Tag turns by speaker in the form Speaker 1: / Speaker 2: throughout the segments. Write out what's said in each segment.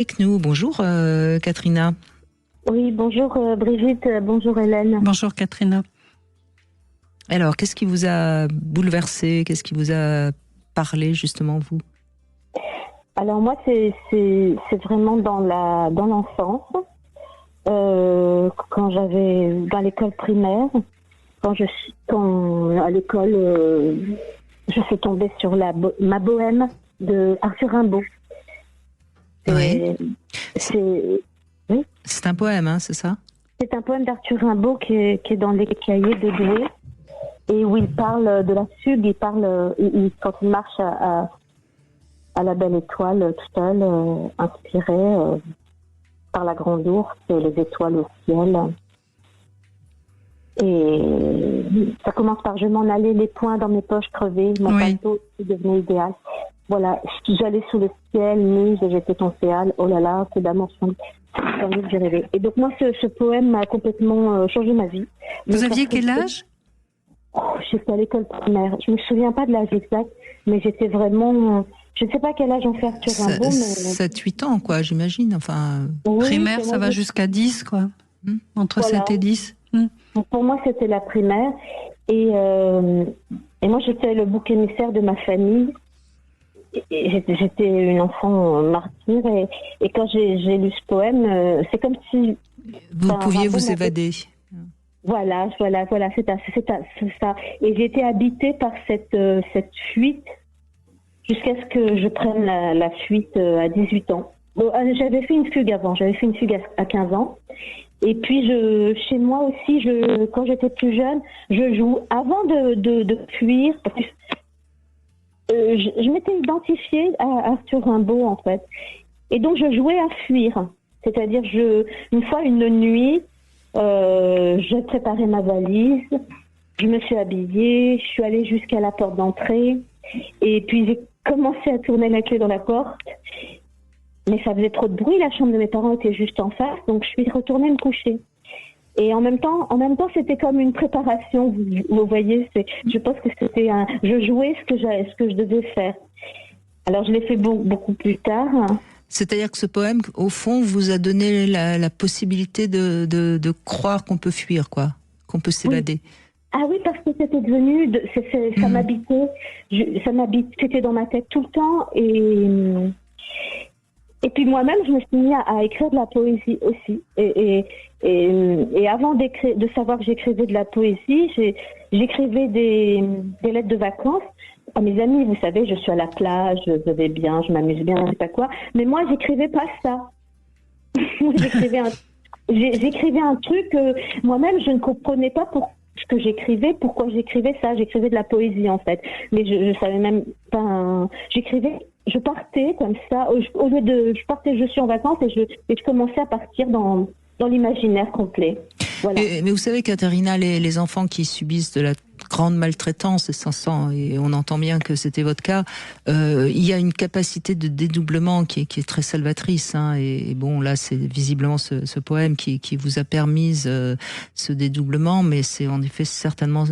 Speaker 1: Avec nous. Bonjour Katrina.
Speaker 2: Oui, bonjour Brigitte, bonjour Hélène.
Speaker 3: Bonjour Katrina.
Speaker 1: Alors, qu'est-ce qui vous a bouleversé? Qu'est-ce qui vous a parlé justement, vous?
Speaker 2: Alors moi, c'est vraiment dans l'enfance, quand j'avais dans l'école primaire, quand à l'école, je suis tombée sur ma bohème de Arthur Rimbaud.
Speaker 1: Oui.
Speaker 2: Oui.
Speaker 1: C'est un poème, hein, c'est ça?
Speaker 2: C'est un poème d'Arthur Rimbaud qui est dans les cahiers de Douai, et où il parle de la fugue. Il parle quand il marche à la belle étoile, tout seul, inspiré par la grande ours et les étoiles au ciel. Et ça commence par: je m'en allais, les poings dans mes poches crevées, mon paletot devenait idéal. Voilà, j'allais sous le ciel, nue, j'étais ton féal, oh là là, que d'amour sans que j'ai rêvé. Et donc moi, ce poème m'a complètement changé ma vie.
Speaker 3: Vous aviez quel âge?
Speaker 2: J'étais à l'école primaire. Je me souviens pas de l'âge exact, mais j'étais vraiment... Je ne sais pas quel âge on fait Arthur Rimbaud, mais...
Speaker 1: 7-8 ans, quoi, j'imagine. Enfin,
Speaker 3: oui, primaire, ça va jusqu'à 10, quoi. Entre 7 et 10.
Speaker 2: Donc pour moi, c'était la primaire. Et moi, j'étais le bouc émissaire de ma famille. Et j'étais une enfant martyre. Et quand j'ai lu ce poème, c'est comme si...
Speaker 1: Vous pouviez vous évader.
Speaker 2: Voilà, c'est ça. Et j'ai été habitée par cette fuite jusqu'à ce que je prenne la fuite à 18 ans. Bon, j'avais fait une fugue avant, j'avais fait une fugue à 15 ans. Et puis chez moi aussi, quand j'étais plus jeune, je joue avant de fuir. Parce que, je m'étais identifiée à Arthur Rimbaud en fait. Et donc je jouais à fuir. C'est-à-dire une fois une nuit, j'ai préparé ma valise, je me suis habillée, je suis allée jusqu'à la porte d'entrée, et puis j'ai commencé à tourner la clé dans la porte, mais ça faisait trop de bruit, la chambre de mes parents était juste en face, donc je suis retournée me coucher. Et en même temps, c'était comme une préparation, vous voyez, je pense que je jouais ce que je devais faire. Alors je l'ai fait beaucoup plus tard.
Speaker 1: C'est-à-dire que ce poème, au fond, vous a donné la possibilité de croire qu'on peut fuir, quoi, qu'on peut s'évader.
Speaker 2: Oui. Ah oui, parce que c'était devenu, ça m'habitait, c'était dans ma tête tout le temps. Et puis moi-même, je me suis mis à écrire de la poésie aussi. Et avant de savoir que j'écrivais de la poésie, j'écrivais des lettres de vacances à mes amis. Vous savez, je suis à la plage, je vais bien, je m'amuse bien, je sais pas quoi. Mais moi, j'écrivais pas ça. J'écrivais un truc que moi-même, je ne comprenais pas pourquoi j'écrivais ça. J'écrivais de la poésie, en fait. Mais je savais même pas... Je partais comme ça. Au lieu je partais, je suis en vacances et je commençais à partir dans l'imaginaire complet. Voilà.
Speaker 1: Mais vous savez, Katrina, les enfants qui subissent de la grande maltraitance, et on entend bien que c'était votre cas, il y a une capacité de dédoublement qui est très salvatrice. Hein, et bon, là, c'est visiblement ce poème qui vous a permis ce dédoublement, mais c'est en effet certainement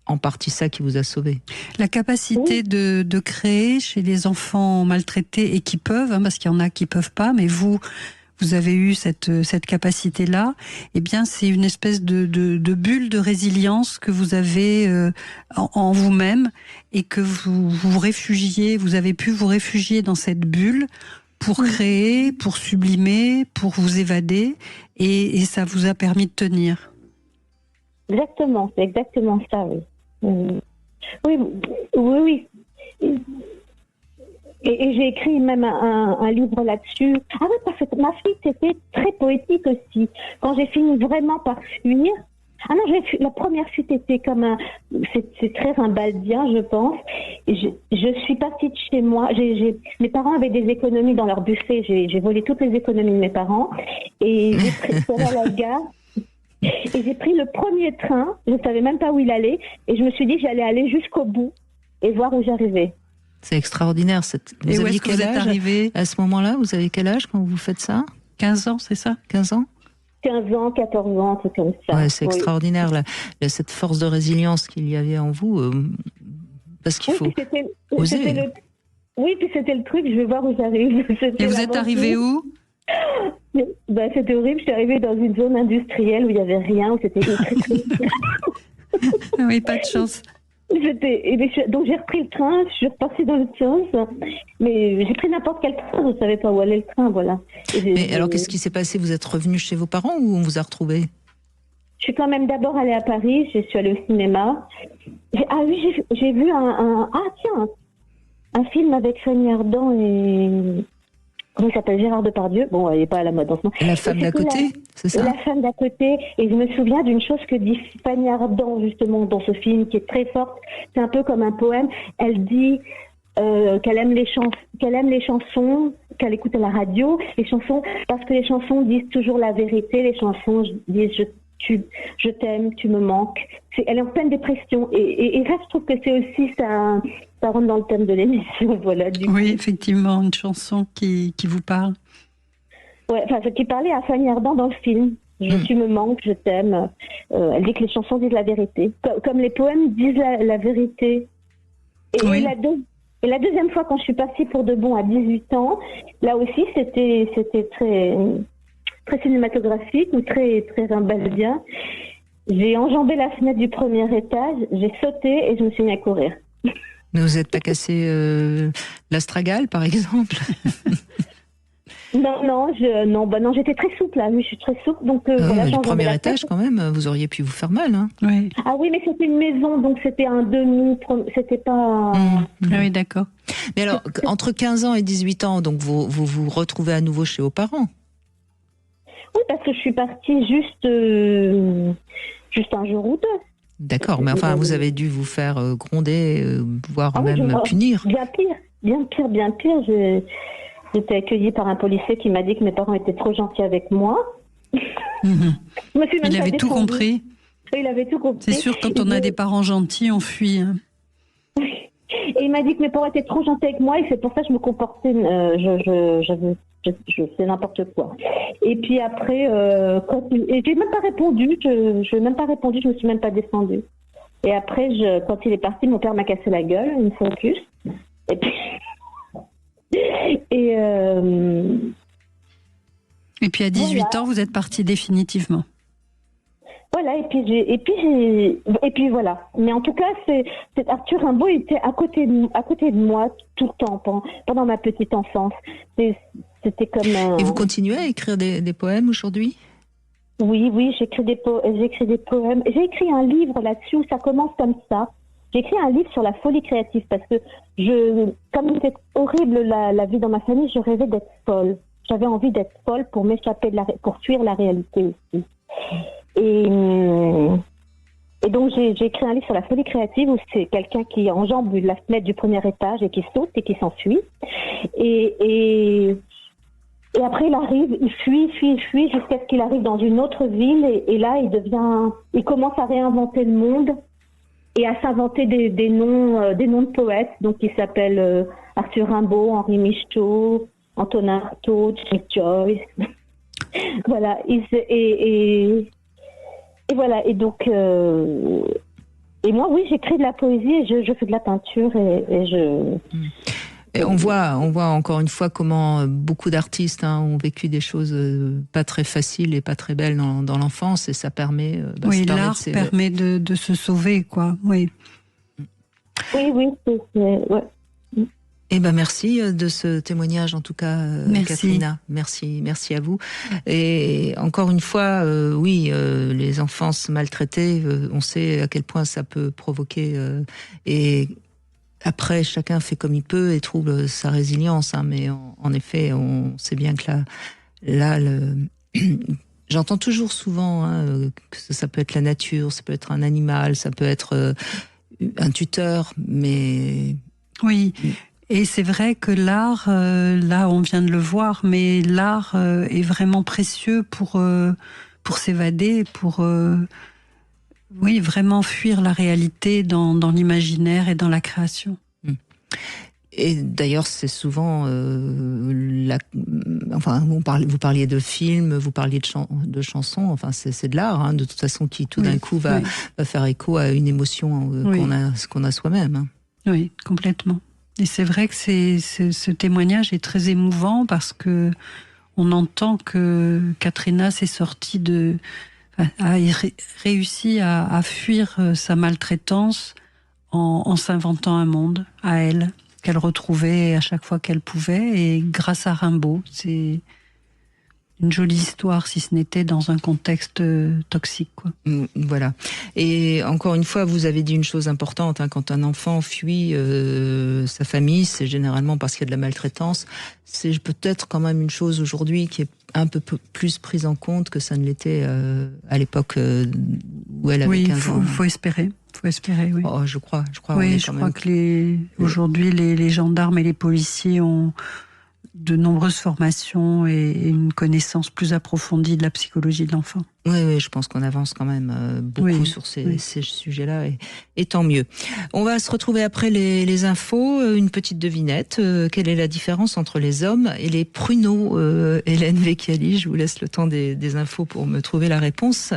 Speaker 1: en partie ça qui vous a sauvé.
Speaker 3: La capacité de créer chez les enfants maltraités, et qui peuvent, hein, parce qu'il y en a qui peuvent pas, mais vous avez eu cette capacité-là, eh bien, c'est une espèce de bulle de résilience que vous avez en vous-même, et que vous avez pu vous réfugier dans cette bulle pour créer, pour sublimer, pour vous évader, et ça vous a permis de tenir.
Speaker 2: Exactement, c'est exactement ça, oui. Oui. Et j'ai écrit même un livre là-dessus. Ah oui, parce que ma fuite était très poétique aussi. Quand j'ai fini vraiment par fuir... Ah non, la première fuite était comme c'est très rimbaldien, je pense. Je suis partie de chez moi. Mes parents avaient des économies dans leur buffet. J'ai volé toutes les économies de mes parents. Et j'ai pris à la gare. Et j'ai pris le premier train. Je ne savais même pas où il allait. Et je me suis dit que j'allais aller jusqu'au bout et voir où j'arrivais.
Speaker 1: C'est extraordinaire. Vous aviez quel âge arrivé à ce moment-là? Vous avez quel âge quand vous faites ça?
Speaker 3: 15 ans, c'est ça?
Speaker 1: 15 ans?
Speaker 2: 15 ans, 14 ans, tout comme ça.
Speaker 1: Ouais, c'est extraordinaire, cette force de résilience qu'il y avait en vous. Parce qu'il faut oser.
Speaker 2: Oui, puis c'était le truc, je vais voir où j'arrive.
Speaker 3: Et vous êtes arrivé où?
Speaker 2: C'était horrible, je suis arrivée dans une zone industrielle où il n'y avait rien, où c'était très, très...
Speaker 3: Oui, pas de chance.
Speaker 2: Donc j'ai repris le train, je suis repartie dans l'autre sens, mais j'ai pris n'importe quel train, je ne savais pas où allait le train, voilà.
Speaker 1: Mais alors qu'est-ce qui s'est passé? Vous êtes revenu chez vos parents ou on vous a retrouvé?
Speaker 2: Je suis quand même d'abord allée à Paris, je suis allée au cinéma. J'ai vu un film avec Fanny Ardant et... Comment il s'appelle? Gérard Depardieu. Bon, il n'est pas à la mode en ce moment.
Speaker 1: La femme d'à côté, c'est ça?
Speaker 2: La femme d'à côté. Et je me souviens d'une chose que dit Fanny Ardant, justement, dans ce film, qui est très forte. C'est un peu comme un poème. Elle dit qu'elle aime les chansons, qu'elle écoute à la radio, les chansons, parce que les chansons disent toujours la vérité. Les chansons disent je t'aime, tu me manques. Elle est en pleine dépression. Et ça, je trouve que c'est aussi ça rentre dans le thème de l'émission. Voilà,
Speaker 3: oui, effectivement, une chanson qui vous parle.
Speaker 2: Ouais, enfin, qui parlait à Fanny Ardant dans le film. Tu me manques, je t'aime. Elle dit que les chansons disent la vérité. Comme les poèmes disent la vérité. Et la deuxième fois, quand je suis partie pour de bon à 18 ans, là aussi, c'était très, très cinématographique ou très, très rimbaldien. J'ai enjambé la fenêtre du premier étage, j'ai sauté et je me suis mis à courir.
Speaker 1: Mais vous n'êtes pas cassé l'astragale, par exemple?
Speaker 2: Non, j'étais très souple là. Oui, je suis très souple, donc voilà.
Speaker 1: Le premier étage, quand même, vous auriez pu vous faire mal, hein.
Speaker 3: Oui.
Speaker 2: Ah oui, mais c'était une maison, donc c'était un demi, c'était pas.
Speaker 3: Ah oui, d'accord.
Speaker 1: Mais alors, entre 15 ans et 18 ans, donc vous retrouvez à nouveau chez vos parents?
Speaker 2: Oui, parce que je suis partie juste un jour ou deux.
Speaker 1: D'accord, mais enfin, vous avez dû vous faire gronder, voire même punir.
Speaker 2: Bien pire. J'étais accueillie par un policier qui m'a dit que mes parents étaient trop gentils avec moi.
Speaker 3: Il avait tout compris.
Speaker 2: Il avait tout compris.
Speaker 3: C'est sûr, quand on a des parents gentils, on fuit. Hein.
Speaker 2: Et il m'a dit que mes parents étaient trop gentils avec moi et c'est pour ça que je me comportais, je fais n'importe quoi. Et puis après, j'ai même pas répondu, je me suis même pas descendue. Et après, quand il est parti, mon père m'a cassé la gueule, une fois de plus. Et puis,
Speaker 3: et puis à 18 ans, vous êtes parti définitivement.
Speaker 2: Voilà, et puis voilà. Mais en tout cas, Arthur Rimbaud était à côté de moi tout le temps pendant ma petite enfance. C'était comme un...
Speaker 1: Et vous continuez à écrire des poèmes aujourd'hui?
Speaker 2: Oui, j'écris des poèmes. J'ai écrit un livre là-dessus où ça commence comme ça. J'ai écrit un livre sur la folie créative parce que comme c'était horrible la vie dans ma famille, je rêvais d'être folle. J'avais envie d'être folle pour m'échapper pour fuir la réalité aussi. Et donc j'ai écrit un livre sur la folie créative où c'est quelqu'un qui enjambe la fenêtre du premier étage et qui saute et qui s'enfuit. Et après il fuit jusqu'à ce qu'il arrive dans une autre ville et là il commence à réinventer le monde et à s'inventer des noms de poètes. Donc il s'appelle Arthur Rimbaud, Henri Michaux, Antonin Artaud, James Joyce. Voilà, et voilà, et donc et moi oui, j'écris de la poésie et je fais de la peinture
Speaker 1: et on voit encore une fois comment beaucoup d'artistes ont vécu des choses pas très faciles et pas très belles dans l'enfance, et ça permet
Speaker 3: l'art permet de se sauver, quoi. Oui,
Speaker 2: ouais.
Speaker 1: Eh ben merci de ce témoignage en tout cas, Katrina. Merci à vous. Et encore une fois, les enfances maltraitées, on sait à quel point ça peut provoquer. Et après, chacun fait comme il peut et trouve sa résilience. Mais en effet, on sait bien que là, j'entends toujours souvent que ça peut être la nature, ça peut être un animal, ça peut être un tuteur, mais
Speaker 3: oui. Et c'est vrai que l'art, là on vient de le voir, mais l'art est vraiment précieux pour s'évader, pour vraiment fuir la réalité dans l'imaginaire et dans la création.
Speaker 1: Et d'ailleurs, c'est souvent vous parliez de films, vous parliez de chansons. Enfin, c'est de l'art, de toute façon, qui tout d'un coup va faire écho à une émotion qu'on a soi-même.
Speaker 3: Oui, complètement. Et c'est vrai que ce témoignage est très émouvant parce que on entend que Katrina s'est sortie a réussi à fuir sa maltraitance en s'inventant un monde à elle, qu'elle retrouvait à chaque fois qu'elle pouvait, et grâce à Rimbaud. C'est une jolie histoire, si ce n'était dans un contexte toxique, quoi.
Speaker 1: Voilà. Et encore une fois, vous avez dit une chose importante, hein, quand un enfant fuit sa famille, c'est généralement parce qu'il y a de la maltraitance. C'est peut-être quand même une chose aujourd'hui qui est un peu plus prise en compte que ça ne l'était à l'époque où elle avait 15 ans.
Speaker 3: Oui, faut espérer. Faut espérer, oui.
Speaker 1: Oh, je crois.
Speaker 3: Oui, je crois que aujourd'hui, les gendarmes et les policiers ont de nombreuses formations et une connaissance plus approfondie de la psychologie de l'enfant.
Speaker 1: Oui, je pense qu'on avance quand même beaucoup sur ces sujets-là, et tant mieux. On va se retrouver après les infos, une petite devinette. Quelle est la différence entre les hommes et les pruneaux, Hélène Vecchiali? Je vous laisse le temps des infos pour me trouver la réponse.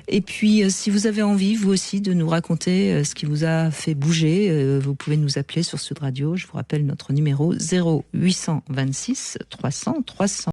Speaker 1: Et puis, si vous avez envie, vous aussi, de nous raconter ce qui vous a fait bouger, vous pouvez nous appeler sur Sud Radio. Je vous rappelle notre numéro 0826 300 300.